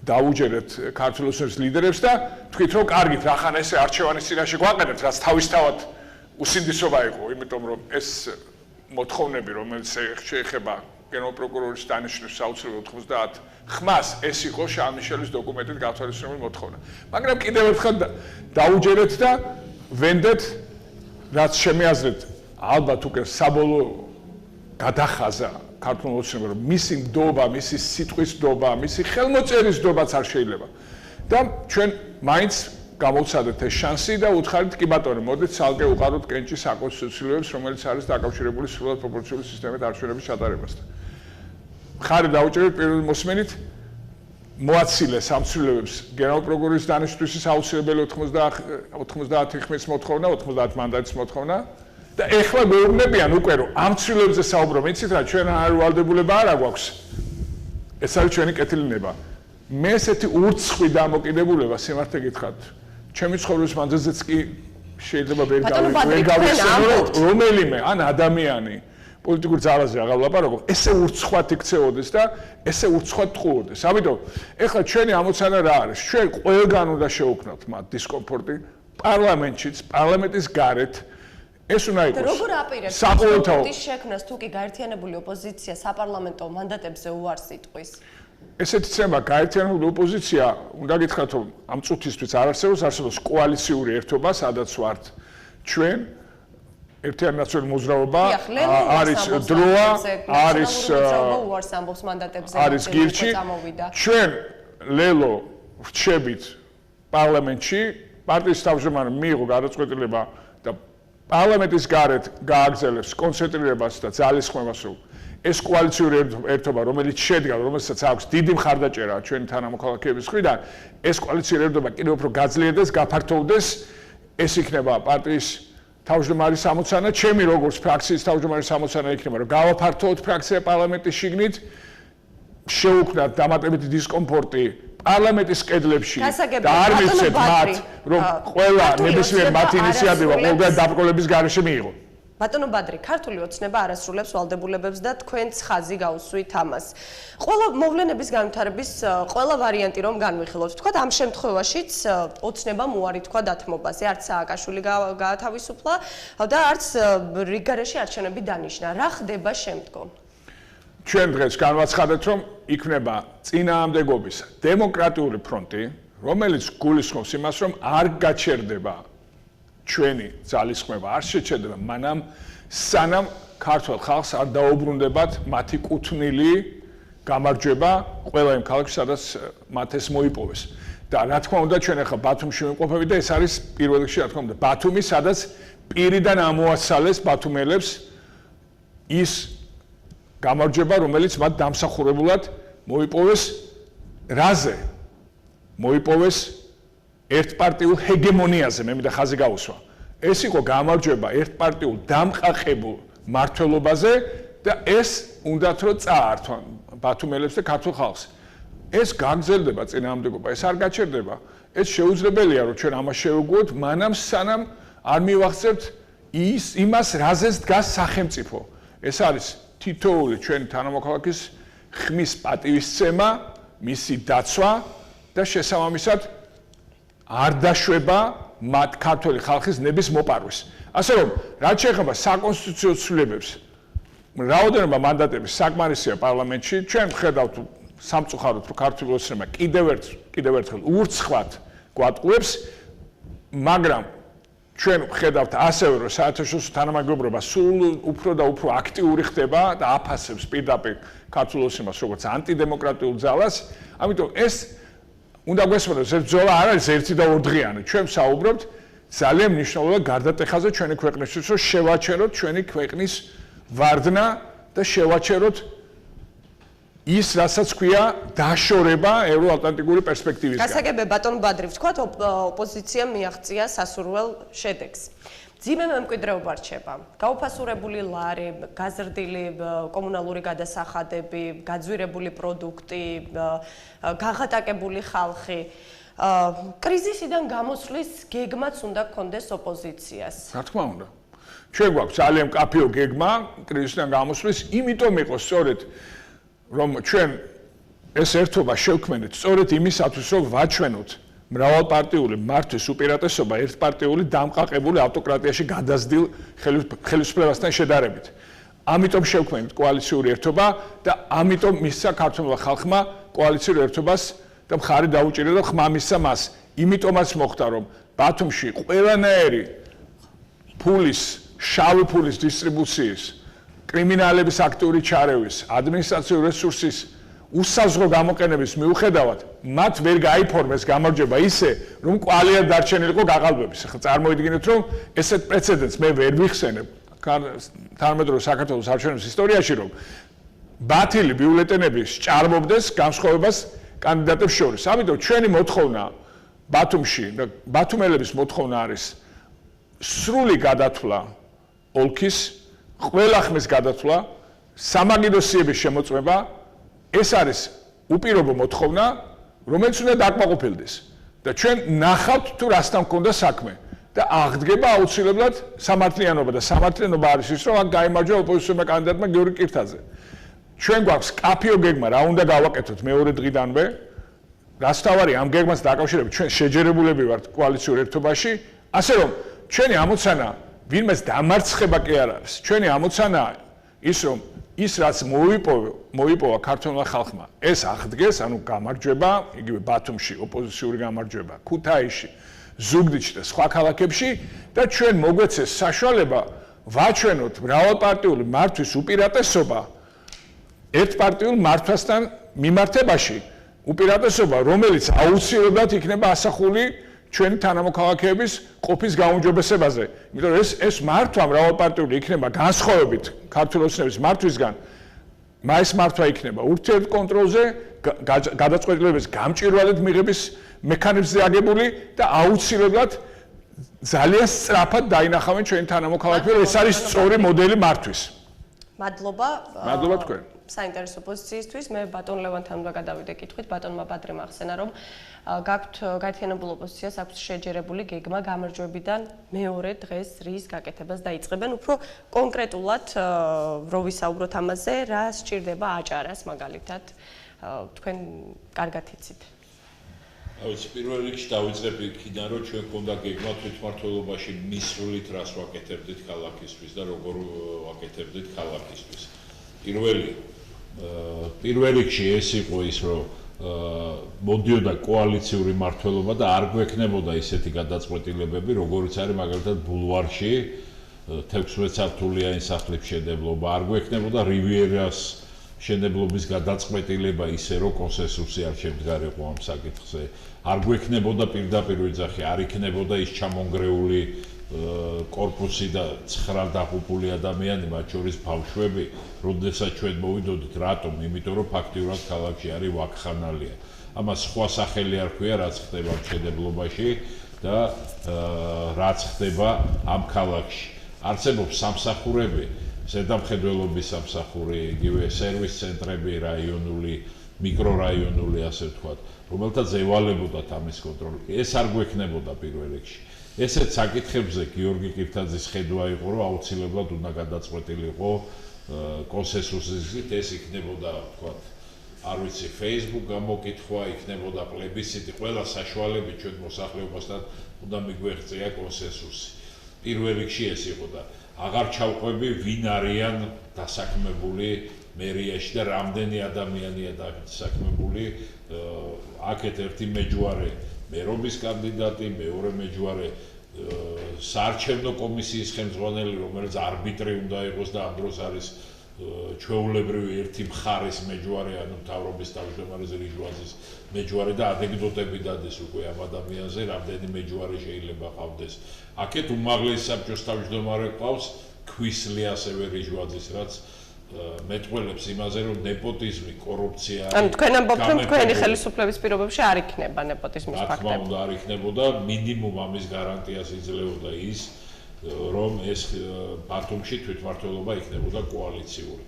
დავუჯერეთ ქართული ოცნების ლიდერებს და თქვით, რომ კარგით, რახან ესე არჩევანის წინაშე გვაყენებთ, რაც თავისთავად უსინდისობა იყო, იმიტომ რომ ეს მოთხოვნები, რომელიც შეეხება გენერალური პროკურორის დანიშნვის საოცრებელ 90 ხმას, ეს იყო შარლ-მიშელის დოკუმენტით გათვალისწინებული მოთხოვნა. მაგრამ კიდევ ერთხელ დავუჯერეთ და ვენდეთ, რაც შემეაზრეთ, ალბათ უკვე საბოლოო გადახაზა ქართულ ოცნებამ, რომ მისი ნდობა, მისი სიტყვის ნდობა, მისი ხელმოწერის ნდობაც არ შეიძლება. და ჩვენ მაინც გამოვცადეთ ეს შანსი და უთხარით, კი ბატონო, მოდით ცალკე უყაროთ კენჭი საკონსტიტუციო ცვლილებებს, რომელიც არის დაკავშირებული სრულად პროპორციული სისტემით არჩევნების ჩატარებასთან. ხარი დაუჭერეთ პირველი მოსმენით, მოაცილეს სამცირებებს გენერალ პროკურორის დანიშნვის აუცილებელი 90 ხმის მოთხოვნა, 90 მანდატის მოთხოვნა და ეხლა მეუბნებიან უკვე რომ ამ ცვლილებებზე საუბრობ, იცით რა, ჩვენ არ ვალდებულება არ აქვს. ეს არის ჩვენი კეთილინება. მე ესეთი урცხვი დამოკიდებულება სიმართლე გითხრათ. ჩემი ცხოვრების მანძილზეც კი შეიძლება ვერ გავიხსენო რომელიმე ან ადამიანი პოლიტიკურ ძალაზე აღარ ვლაპარაკობ, ესე урცხვად იქცეოდეს და ესე урცხვად ტყუოდეს. ამიტომ ეხლა ჩვენი ამოცანა რა არის? ჩვენ ყველგან უნდა შევუქმნათ მათ დისკომფორტი პარლამენტშიც, პარლამენტის გარეთ ეს უნდა იყოს. როგორ აპირებს დისკომფორტის შექმნას თუ კი გაერთიანებული ოპოზიცია საპარლამენტო მანდატებზე უარს იტყვის? ესეთი ცნება გაერთიანებული ოპოზიცია უნდა გითხრათ რომ ამ წუთისთვის არ არსებობს კოალიციური ერთობა, სადაც ვართ ჩვენ ერთიანი ნაციონალური მოძრაობა არის დროა, არის გირჩი. ჩვენ ლელო ვრჩებით პარლამენტში, პარტიის თავმჯდომარე მიიღო გადაწყვეტილება და პარლამენტის გარეთ გააგრძელებს კონცენტრირებას და ძალისხმევას, რომ ეს კოალიციური ერთობა, რომელიც შედგა, რომელსაც აქვს დიდი მხარდაჭერა ჩვენი თანამოქალაქეების მხრიდან, ეს კოალიციური ერთობა კიდევ უფრო გაძლიერდეს, გაფართოვდეს, ეს იქნება პარტიის თავმჯდომარის ამოცანა, ჩემი როგორც ფრაქციის თავმჯდომარის ამოცანა იქნება, რომ გავაფართოვოთ ფრაქცია პარლამენტის შიგნით, შევუქმნათ დამატებითი დისკომფორტი პარლამენტის კედლებში და არ მივცეთ მათ, რომ ყველა ნებისმიერ მათი ინიციატივა ყოველდღიურ დაბრკოლების გარეშე მიიღო. ბატონო ბადრი, ქართული ოცნება არ ასრულებს ვალდებულებებს და თქვენც ხაზი გაუსვით ამას. ყველა მოვლენების განვითარების ყველა ვარიანტი რომ განვიხილოთ, თქვათ ამ შემთხვევაშიც ოცნებამ უარი თქვა დათმობაზე, არც სააკაშვილი გაათავისუფლა და არც რიგგარეშე არჩევნები დანიშნა. რა ხდება შემდგომ? ჩვენ დღეს განვაცხადეთ, რომ იქნება წინააღმდეგობის დემოკრატიული ფრონტი, რომელიც გულისხმობს იმას, რომ არ გაჩერდება ჩვენი ძალისხმევა, არ შეჩერდება მანამ სანამ ქართულ ხალხს არ დაუბრუნდებათ მათი კუთვნილი გამარჯვება ყველა იმ ქალაქში, სადაც მათ ეს მოიპოვეს. და რა თქმა უნდა, ჩვენ ახლა ბათუმში ვიმყოფებით და ეს არის პირველ რიგში, რა თქმა უნდა, ბათუმი, სადაც პირიდან ამოასალეს ბათუმელებს ის გამარჯვება, რომელიც მათ დამსახურებულად მოიპოვეს რაზე? მოიპოვეს ერთპარტიულ ჰეგემონიაზე, მე მინდა ხაზი გაუსვა. ეს იყო გამარჯვება ერთპარტიულ დამყაყებულ მართლობაზე და ეს უნდათ რომ წაართვან ბათუმელებს და ქართულ ხალხს. ეს გაგრძელდება წინააღმდეგობა, ეს არ გაჩერდება. ეს შეუძლებელია რომ ჩვენ ამას შევეგუოთ, მანამ სანამ არ მივახცევთ იმას, რაზეც დგას სახელმწიფო. ეს არის თითოეული ჩვენი თანამოქალაქის ხმის პატივისცემა, მისი დაცვა და შესაბამისად არ დაშვება მათ ქართული ხალხის ნების მოპარვის. ასე რომ, რაც შეეხება საკონსტიტუციო ცვლილებებს, რაოდენობა მანდატების საკმარისია პარლამენტში, ჩვენ ვხედავთ სამწუხაროდ, რომ ქართული ოცნება კიდევ ერთხელ ურცხვად გვატყუებს, მაგრამ ჩვენ ვხედავთ ასევე, რომ საერთაშორისო თანამეგობრობა სულ უფრო და უფრო აქტიური ხდება და აფასებს პირდაპირ ქართულ ოცნებას როგორც ანტიდემოკრატიულ ძალას, ამიტომ ეს უნდა გვესმოდოს, ეს ბრძოლა არ არის ერთი და ორდღიანი. ჩვენ ვსაუბრობთ ძალიან მნიშვნელოვან გარდატეხაზე ჩვენი ქვეყნისთვის, რომ შევაჩეროთ ჩვენი ქვეყნის ვარდნა და შევაჩეროთ ის, რასაც ქვია დაშორება ევროატლანტიკური პერსპექტივისგან. გასაგებია ბატონ ბადრი, ვთქვათ ოპოზიციამ მიაღწია სასურველ შედეგს. ძიმე მემკვიდრეობა რჩება. გაუფასურებული ლარი, გაზრდილი კომუნალური გადასახადები, გაძვირებული პროდუქტი, გაღატაკებული ხალხი. კრიზისიდან გამოსვლის გეგმაც უნდა გქონდეს ოპოზიციას. რა თქმა უნდა. ჩვენ გვაქვს ძალიან მკაფიო გეგმა კრიზისიდან გამოსვლის, იმიტომ იყო სწორედ რომ ჩვენ ეს ერთობა შევქმნით სწორედ იმისათვის, რომ ვაჩვენოთ მრავალპარტიული მართვის უპირატესობა ერთპარტიული დამყაყებული ავტოკრატიაში გადაზრდილ ხელისუფლებასთან შედარებით. ამიტომ შევქმნით კოალიციური ერთობა და ამიტომ მისცა ქართულმა ხალხმა კოალიციური ერთობას და მხარი დაუჭირა და ხმა მისცა მას. იმიტომაც მოხდა, რომ ბათუმში ყველანაირი ფულის, შავი ფულის დისტრიბუციის, კრიმინალების აქტიური ჩარევის, ადმინისტრაციული რესურსის უსაზღვრო გამოყენების მიუხედავად, მათ ვერ გაიფორმეს გამარჯვება ისე, რომ კვალიად დარჩენილიყო გაყალბების. ახლა წარმოიდგინეთ, რომ ესეთ პრეცედენტს მე ვერ ვიხსენებ თანამედროვე საქართველოს არჩევნების ისტორიაში, რომ ბათილი ბიულეტენები სჭარბობდეს განსხვავებას კანდიდატებს შორის. ამიტომ ჩვენი მოთხოვნა ბათუმში და ბათუმელების მოთხოვნა არის სრული გადათვლა ოლქის, ყველა ხმის გადათვლა, სამაგიდოსიების შემოწმება, ეს არის უპირობო მოთხოვნა, რომელიც უნდა დაკმაყოფილდეს. და ჩვენ ნახავთ თუ რასთან მქონდა საქმე და აღდგება აუცილებლად სამართლიანობა და სამართლიანობა არის ის, რომ აქ გაიმარჯვა ოპოზიციურმა კანდიდატმა გიორგი კირთაძე. ჩვენ გვაქვს კაფიო გეგმა, რა უნდა გავაკეთოთ მეორე დღიდანვე. რაც თავარი ამ გეგმას დაკავშირებით ჩვენ შეჯერებულები ვართ კოალიციურ ერთობაში, ასე რომ ჩვენი ამოცანა ვინმეს დამარცხება კი არ არის. ჩვენი ამოცანაა ის, რომ ის რაც მოიპოვა ქართულმა ხალხმა, ეს აღდგეს, ანუ გამარჯვება, იგივე ბათუმში ოპოზიციური გამარჯვება, ქუთაისში, ზუგდიდში და სხვა ქალაქებში და ჩვენ მოგვეცეს საშუალება ვაჩვენოთ მრავალპარტიული მართვის უპირატესობა ერთპარტიულ მართვასთან მიმართებაში, უპირატესობა, რომელიც აუცილებლად იქნება ასახული ჩვენი თანამოქალაქეების ყოფის გაუმჯობესებაზე. იმიტომ ეს მართვა მრავალპარტიული იქნება განსხვავებით ქართული ოცნების მართვისგან, ეს მართვა იქნება ურთიერთ კონტროლზე, გადაწყვეტილებების გამჭვირვალედ მიღების მექანიზმზე აგებული და აუცილებლად ძალიან სწრაფად დაინახავენ ჩვენი თანამოქალაქეები, ეს არის სწორი მოდელი მართვის. მადლობა. მადლობა თქვენ. საინტერესო პოზიციისთვის მე ბატონ ლევანთან უნდა გადავიდე კითხვით, ბატონმა ბადრემ ახსენა, რომ გაქვთ გაერთიანებულ ოპოზიციას აქვს შეჯერებული გეგმა გამარჯვებიდან მეორე დღეს რის გაკეთებას დაიწყებენ. უფრო კონკრეტულად რო ვისაუბროთ ამაზე, რა სჭირდება აჭარას მაგალითად, თქვენ კარგად იცით. ავიც პირველ რიგში დავიწყებ იქიდან, რომ ჩვენ გვქონდა გეგმა თვითმმართველობაში მისრულით რას ვაკეთებდით ქალაქისთვის და როგორ ვაკეთებდით ქალაქისთვის. პირველ რიგში ეს იყო ის, რომ მოდიოდა კოალიციური მმართველობა და არ გვექნებოდა ისეთი გადაწყვეტილებები, როგორც არის მაგალითად ბულვარში 16 სართულიანი სახლების შენებლობა, არ გვექნებოდა რივიერას შენებლობის გადაწყვეტილება ისე, რომ კონსენსუსი არ შემდგარიყო ამ საკითხზე. არ გვექნებოდა პირდაპირ ვიძახი, არ იქნებოდა ის ჩამონგრეული კორპუსი და 9 დაღუპული ადამიანი, მათ შორის ბავშვები, როდესაც ჩვენ მოვიდოდით, რატომ? იმიტომ რომ ფაქტიურად ქალაქში არის ვაკხანალია. ამას სხვა სახელი არ ქვია, რაც ხდება მშენებლობაში და რაც ხდება ამ ქალაქში. არსებობს სამსახურები, ზედამხედველობის სამსახური, იგივე სერვის ცენტრები, რაიონული, მიკრორაიონული, ასე ვთქვათ, რომელთაც ევალებოდათ ამის კონტროლი. ეს არ გვექნებოდა პირველ რიგში. ესეთ საკითხებზე გიორგი კირთაძის ხედვა იყო, რომ აუცილებლად უნდა გადაწყვეტილიყო კონსენსუსით, ეს იქნებოდა, ვთქვათ, არ ვიცი, Facebook გამოკითხვა, იქნებოდა პლებისციტი, ყველა საშუალებით ჩვენ მოსახლეობასთან უნდა მიგვეღწია კონსენსუსი. პირველ რიგში ეს იყო და აღარ ჩავყვები, ვინ არიან დასაქმებული მერიაში და რამდენი ადამიანია დასაქმებული. აქეთ ერთი მეჯვარე მერობის კანდიდატი, მეორე მეჯვარე საარჩევნო კომისიის ხელმძღვანელი, რომელიც არბიტრი უნდა იყოს და ამ დროს არის ჩვეულებრივი ერთი მხარის მეჯვარე, ანუ მთავრობის თავმჯდომარე რიჟვაძის მეჯვარე და ანეკდოტები დადეს უკვე ამ ადამიანზე, რამდენი მეჯვარე შეიძლება ყავდეს. აქეთ უმაღლესი საბჭოს თავმჯდომარე ყავს, ქვისლი ასევე რიჟვაძის, რაც მეტყველებს იმაზე, რომ ნეპოტიზმი, კორუფცია, ანუ თქვენ ამბობთ, რომ თქვენი ხელისუფლების პირობებში არ იქნება ნეპოტიზმის ფაქტები. რა თქმა უნდა, არ იქნებოდა, მინიმუმ ამის გარანტიას იძლეოდა ის, რომ ეს ბათუმში თვითმმართველობა იქნებოდა კოალიციური.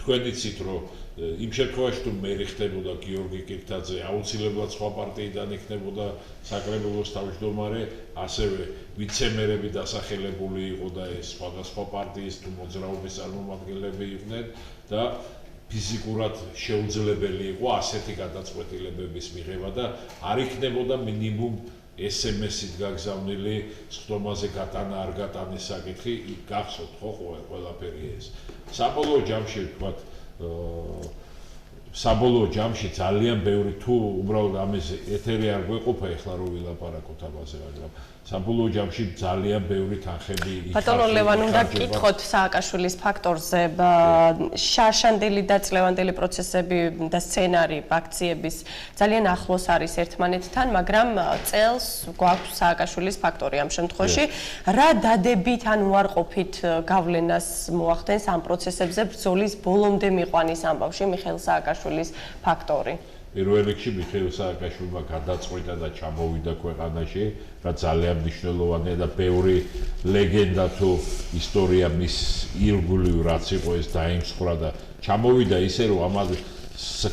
თქვენ იცით, რომ იმ შემთხვევაში თუ მე ხდებოდა გიორგი კირთაძე, აუცილებლად სხვა პარტიიდან იქნებოდა საკრებულოს თავმჯდომარე, ასევე ვიცემერები დასახელებული იყო და ეს სხვადასხვა პარტიის თუ მოძრაობის წარმომადგენლები იყვნენ და ფიზიკურად შეუძლებელი იყო ასეთი გადაწყვეტილებების მიღება და არ იქნებოდა მინიმუმ SMS-ით გაგზავნილი სხდომაზე გატანა არ გატანის საკითხი, გახსოვთ ხო ყველაფერი ეს. საბოლოო ჯამში ვთქვათ, საბოლოო ჯამში ძალიან ბევრი თუ უბრალოდ ამის ეთერი არ გვეყოფა ეხლა რომ ვილაპარაკოთ ამაზე, მაგრამ საბოლოო ჯამში ძალიან ბევრი თანხები იქნება. ბატონო ლევან, უნდა გკითხოთ სააკაშვილის ფაქტორზე, შაშანდელი და წლევანდელი პროცესები და სცენარი აქციების ძალიან ახლოს არის ერთმანეთთან, მაგრამ წელს გვაქვს სააკაშვილის ფაქტორი ამ შემთხვევაში. რა დადებით ან უარყოფით გავლენას მოახდენს ამ პროცესებზე ბრძოლის ბოლომდე მიყვანის ამბავში მიხეილ სააკაშვილის ფაქტორი? პირველ რიგში მიხეილ სააკაშვილმა გადაწყვიტა და ჩამოვიდა ქვეყანაში, რაც ძალიან მნიშვნელოვანია და ბევრი ლეგენდა თუ ისტორია მის ირგვლივ რაც იყო ეს დაიმსხვრა და ჩამოვიდა ისე რომ ამას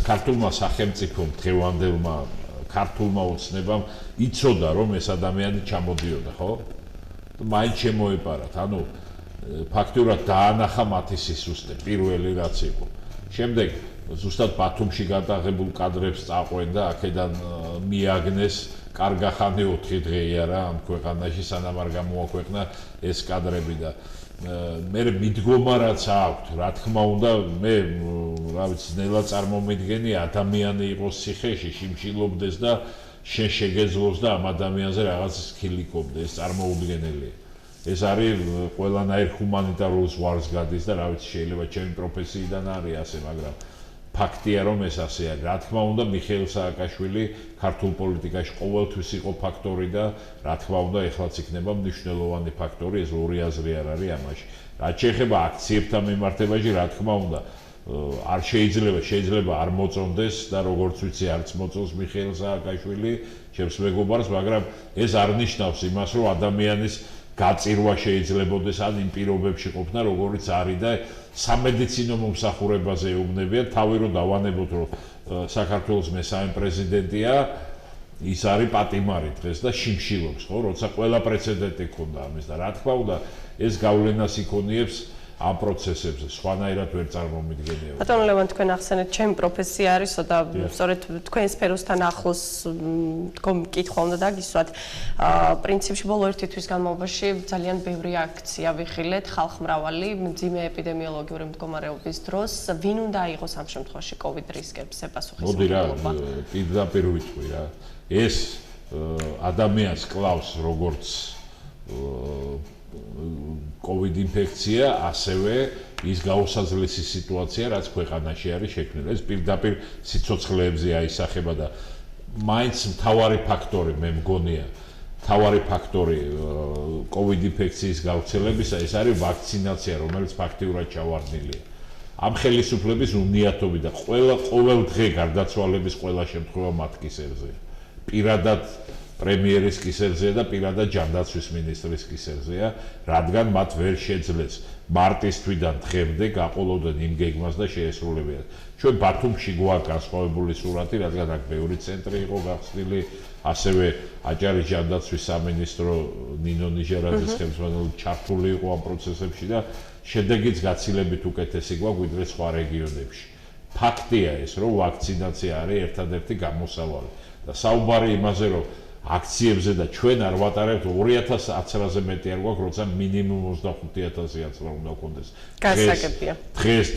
ქართულმა სახელმწიფომ დღევანდელმა ქართულმა ოცნებამ იცოდა რომ ეს ადამიანი ჩამოდიოდა, ხო? მაინც შემოეპარათ, ანუ ფაქტურად დაანახა მათი სისუსტე, პირველი რაც იყო. შემდეგ ზუსტად ბათუმში გადაღებულ კადრებს წაყვენ და აქედან მიაგნეს კარგახანი 4 დღეია რა ამ ქვეყანაში სანამ არ გამოაქვეყნა ეს კადრები და მე მიდგომა რაც აქვს, რა თქმა უნდა, მე რა ვიცი, ნელა წარმომიდგენი ადამიანი იყოს ციხეში, შიმშილობდეს და შენ შეგეძლოს და ამ ადამიანზე რაღაც სქილიკობდეს, წარმოუდგენელია. ეს არის ყველანაირ ჰუმანიტარულ ზღვარს გადის და რა ვიცი, შეიძლება ჩემი პროფესიიდან არის ასე, მაგრამ ფაქტია რომ ეს ასე არის. რა თქმა უნდა, მიხეილ სააკაშვილი ქართულ პოლიტიკაში ყოველთვის იყო ფაქტორი და რა თქმა უნდა, ეხლაც იქნება მნიშვნელოვანი ფაქტორი, ეს ორი აზრი არ არის ამაში. რაც შეეხება აქციებთან მიმართებაში, რა თქმა უნდა, არ შეიძლება არ მოწონდეს და როგორც ვიცი, არც მოწონს მიხეილ სააკაშვილი, ჩემს მეგობარს, მაგრამ ეს არ ნიშნავს იმას, რომ ადამიანის გაწირვა შეიძლებაოდეს ან იმ პირობებში ყოფნა, როგორიც არის და სამედიცინო მომსახურებაზე ეუბნებიან, თავი რომ დავანებოთ, რომ საქართველოს მესამე პრეზიდენტია, ის არის პატიმარი დღეს და შიმშილობს, ხო, როცა ყველა პრეცედენტი ქონდა ამის და რა თქმა უნდა, ეს გავლენას იქონიებს ამ პროცესებზე, სხვანაირად ვერ წარმომიდგენია. ბატონო ლევან, თქვენ ახსენეთ, ჩემი პროფესია არისო და სწორედ თქვენ სფეროსთან ახლოს კითხვა უნდა დაგისვათ. პრინციპში ბოლო ერთი თვის განმავლობაში ძალიან ბევრი აქცია ვიხილეთ, ხალხმრავალი, მძიმე ეპიდემიოლოგიური მდგომარეობის დროს, ვინ უნდა აიღოს ამ შემთხვევაში COVID რისკებზე პასუხისმგებლობა? მოდი რა, პირდაპირ ვიტყვი რა. ეს ადამიანს კლავს როგორც COVID ინფექცია, ასევე ის გაუსაძლესი სიტუაცია, რაც ქვეყანაში არის შექმნილი. ეს პირდაპირ სიცოცხლეებზე აისახება და მაინც მთავარი ფაქტორი, მე მგონია, მთავარი ფაქტორი COVID ინფექციის გავრცელებისა ეს არის ვაქცინაცია, რომელიც ფაქტიურად ჩავარდნილია. ამ ხელისუფლების უნიათობი და ყოველ დღე გარდაცვალების ყველა შემთხვევა მათ კისერზეა. პირადად პრემიერის კისერზეა და პირადად ჯანდაცვის მინისტრის კისერზეა, რადგან მათ ვერ შეძლეს მარტის თვიდან დღემდე გაყოლოდნენ იმ გეგმას და შეესრულებინათ. ჩვენ ბათუმში გვაქვს განსხვავებული სურათი, რადგან აქ ბევრი ცენტრი იყო გახსნილი, ასევე აჭარის ჯანდაცვის სამინისტრო ნინო ნიჟარაძის ხელმძღვანელობით ჩართული იყო ამ პროცესებში და შედეგიც გაცილებით უკეთესი გვაქვს ვიდრე სხვა რეგიონებში. ფაქტია ეს, რომ ვაქცინაცია არის ერთადერთი გამოსავალი და საუბარი იმაზე, რომ აქციებზე და ჩვენ არ ვატარებთ 2010-ზე მეტი არ გვაქვს, როცა მინიმუმ 25,000 აცრა უნდა გქონდეს. გასაგებია.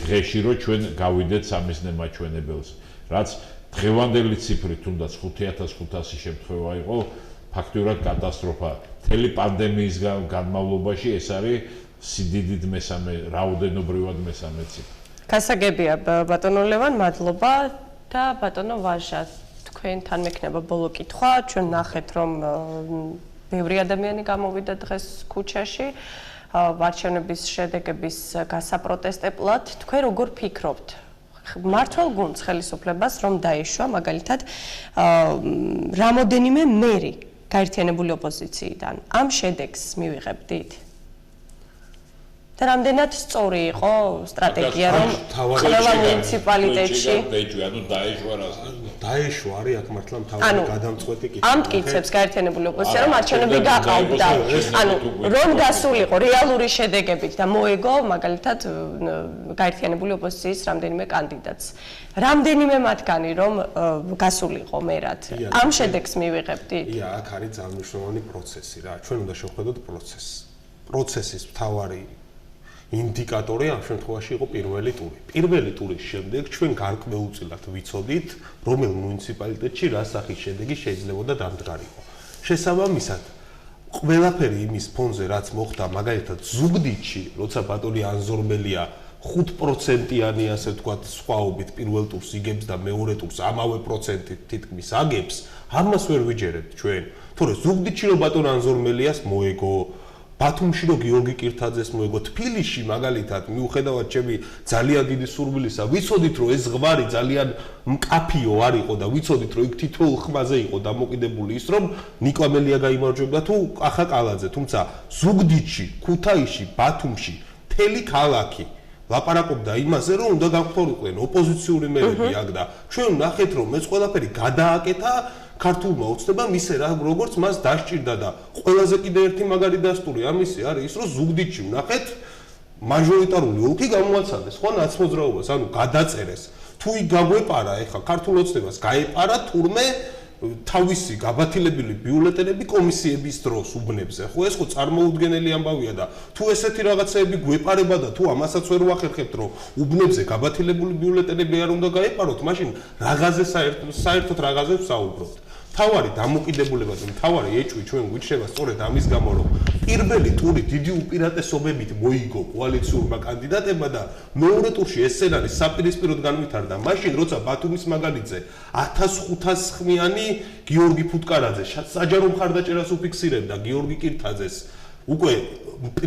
დღეში რომ ჩვენ გავიდეთ სამიზნე მაჩვენებელს, რაც დღევანდელი ციფრი თუნდაც 5,500 შემთხვევა იყო, ფაქტურად კატასტროფა. მთელი პანდემიის განმავლობაში ეს არის სიდიდით მესამე, რაოდენობრივად მესამე ციფრი. გასაგებია, ბატონო ლევან, მადლობა და ბატონო ვაჟა, თქვენთან მექნება ბოლო კითხვა. ჩვენ ნახეთ, რომ ბევრი ადამიანი გამოვიდა დღეს ქუჩაში არჩევნების შედეგების გასაპროტესტებლად. თქვენ როგორ ფიქრობთ? მართლ გუნდს ხელისუფლებას რომ დაეშვა მაგალითად რამოდენიმე მერი გაერთიანებული ოპოზიციიდან ამ შედეგს მივიღებდით? და რამდენად სწორი იყო სტრატეგია რომ ყველა მუნიციპალიტეტში ანუ დაეშვა არის აქ მართლა მთავარი გადამწყვეტი კითხვა. ამ მტკიცებს გაერთიანებული ოპოზიცია რომ არჩევნები გაყავდა. ანუ რომ გასულიყო რეალური შედეგებით და მოეგო მაგალითად გაერთიანებული ოპოზიციის რამდენიმე კანდიდატს. რამდენიმე მათგანი რომ გასულიყო მერად. ამ შედეგს მივიღებდით? ია, აქ არის ძალიან მნიშვნელოვანი პროცესი რა. ჩვენ უნდა შევხედოთ პროცესს. პროცესის მთავარი ინდიკატორი ამ შემთხვევაში იყო პირველი ტური. პირველი ტურის შემდეგ ჩვენ გარკვეულწილად ვიცოდით, რომელ მუნიციპალიტეტში რა სახის შედეგი შეიძლებოდა დამდგარიყო. შესაბამისად, ყველაფერი იმის ფონზე, რაც მოხდა მაგალითად ზუგდიდში, როცა ბატონი ანზორმელია 5%-იანი ასე ვთქვათ, სხვაობით პირველ ტურს იგებს და მეორე ტურს ამავე პროცენტით თითქმის აგებს, ამას ვერ ვიჯერებთ ჩვენ. თორე ზუგდიდში რომ ბატონ ანზორმელიას მოეგო ბათუმში რო გიორგი კირთაძეს მოეგო, თბილისში მაგალითად მიუხედავად ჩემი ძალიან დიდი სურვილისა, ვიცოდით რომ ეს ზღვარი ძალიან მკაფიო არ იყო და ვიცოდით რომ იქ თითოეულ ხმაზე იყო დამოკიდებული ის რომ ნიკო ამელია გაიმარჯვებდა თუ ახა კალაძე, თუმცა ზუგდიდში, ქუთაისში, ბათუმში მთელი ქალაქი ლაპარაკობდა იმაზე რომ უნდა გამხდარიყვნენ ოპოზიციური მერები აქ და ჩვენ ნახეთ რომ ეს ყველაფერი გადააკეთა ქართულმა ოცნებამ ისე როგორც მას დასჭირდა და ყველაზე კიდე ერთი მაგარი დასტური ამისი არის ის რომ ზუგდიდში ვნახეთ მაჟორიტარული ოლქი გამოაცადეს ხო ნაცმოძრაობას ანუ გადაწერეს თუ იქ გაგვეპარა ეხლა ქართულ ოცნებას გაეპარა თურმე თავისი გაბათილებილი ბიულეტენები კომისიების დროს უბნებზე ხო ეს ხო წარმოუდგენელი ამბავია და თუ ესეთი რაღაცეები გვეპარება და თუ ამასაც ვერ ვახერხებთ რომ უბნებზე გაბათილებული ბიულეტენები არ უნდა გაეპაროთ მაშინ რაღაცზე საერთოდ რაღაცზე ვსაუბრობთ თავარი დამოკიდებულება და თავარი ეჭვი ჩვენ გვიჩნდება სწორედ ამის გამო რომ პირველი ტური დიდი უპირატესობებით მოიგო კოალიციურმა კანდიდატებმა და მეორე ტურში ეს სცენარი საპირისპიროდ განვითარდა მაშინ როცა ბათუმის მაგალითზე 1500 ხმიანი გიორგი ფუტკარაძე საჯარო მხარდაჭერას უფიქსირებდა გიორგი კირთაძეს უკვე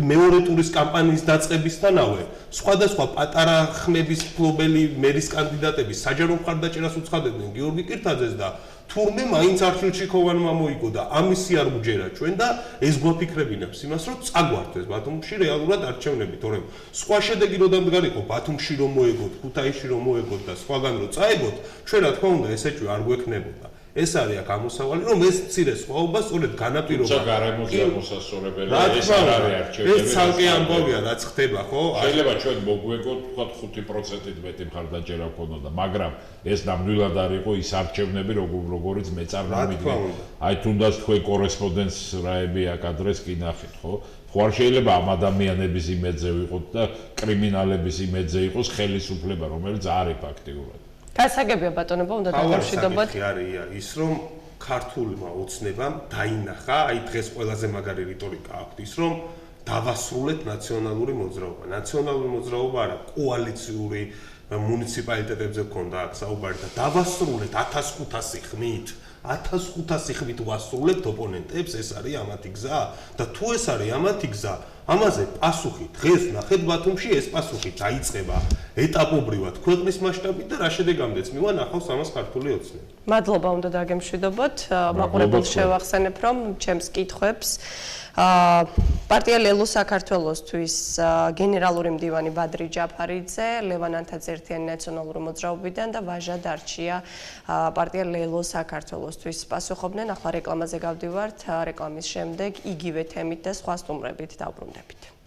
მეორე ტურის კამპანიის დაწყებისთანავე სხვადასხვა პატარა ხმების ფლობელი მერის კანდიდატები საჯარო მხარდაჭერას უცხადებდნენ გიორგი კირთაძეს და თურმე მაინც არჩილჩიკოვანმა მოიგო და ამისი არ უჯერა ჩვენ და ეს გვაფიქრებინებს იმას რომ წაგვართ ეს ბათუმში რეალურად არჩევნები თორემ სხვა შედეგი რო დამდგარიყო ბათუმში რომ მოეგოთ ქუთაისში რომ მოეგოთ და სხვაგან რო წაეგოთ ჩვენ რა თქმა უნდა ესეჭვი არ გვექნებოდა ეს არის აქ ამოსავალი რომ ეს მცირე სხვაობა სწორედ განაპირობა თუმცა გარემოს გამოსასწორებელი ეს არ არის არჩევნები ეს ცალკე ამბავია რაც ხდება ხო შეიძლება ჩვენ მოგვეგოთ თქვათ 5%-ით მეტი მხარდაჭერა ქონოდა მაგრამ ეს ნამდვილად არ იყო ის არჩევნები როგორიც მეწარმოვიდგე აი თუნდაც თქვენ კორესპონდენტს რაები აქ ადრეს კი ნახეთ ხო ხო არ შეიძლება ამ ადამიანების იმედზე ვიყოთ და კრიმინალების იმედზე იყოს ხელისუფლება რომელიც არ არის ფაქტიურად გასაგებია ბატონებო უნდა დავამშვიდობოთ ის რომ ქართულმა ოცნებამ დაინახა აი დღეს ყველაზე მაგარი რიტორიკა აქვს ის რომ დავასრულეთ ნაციონალური მოძრაობა ნაციონალური მოძრაობა არა კოალიციური მუნიციპალიტეტებზე ქონდა აქ საუბარი და დავასრულეთ 1500 ხმით 1500 ხმით ვასრულებთ ოპონენტებს ეს არის ამათი გზა და თუ ეს არის ამათი გზა ამაზე პასუხი დღეს ნახეთ ბათუმში ეს პასუხი დაიწყება ეტაპობრივად ქვეყნის მასშტაბით და რა შედეგამდეც მივანახავს ამას ქართული ოცნება. მადლობა უნდა დაგემშვიდობოთ. მაყურებელს შევახსენებ რომ ჩემს კითხვებს პარტია ლელო საქართველოსთვის გენერალური მდივანი ბადრი ჯაფარიძე, ლევან ანთაძე ერთიანი ნაციონალური მოძრაობიდან და ვაჟა დარჩია პარტია ლელო საქართველოსთვის პასუხობდნენ. ახლა რეკლამაზე გავდივართ, რეკლამის შემდეგ იგივე თემით და სხვა სტუმრებით დავბრუნდებით.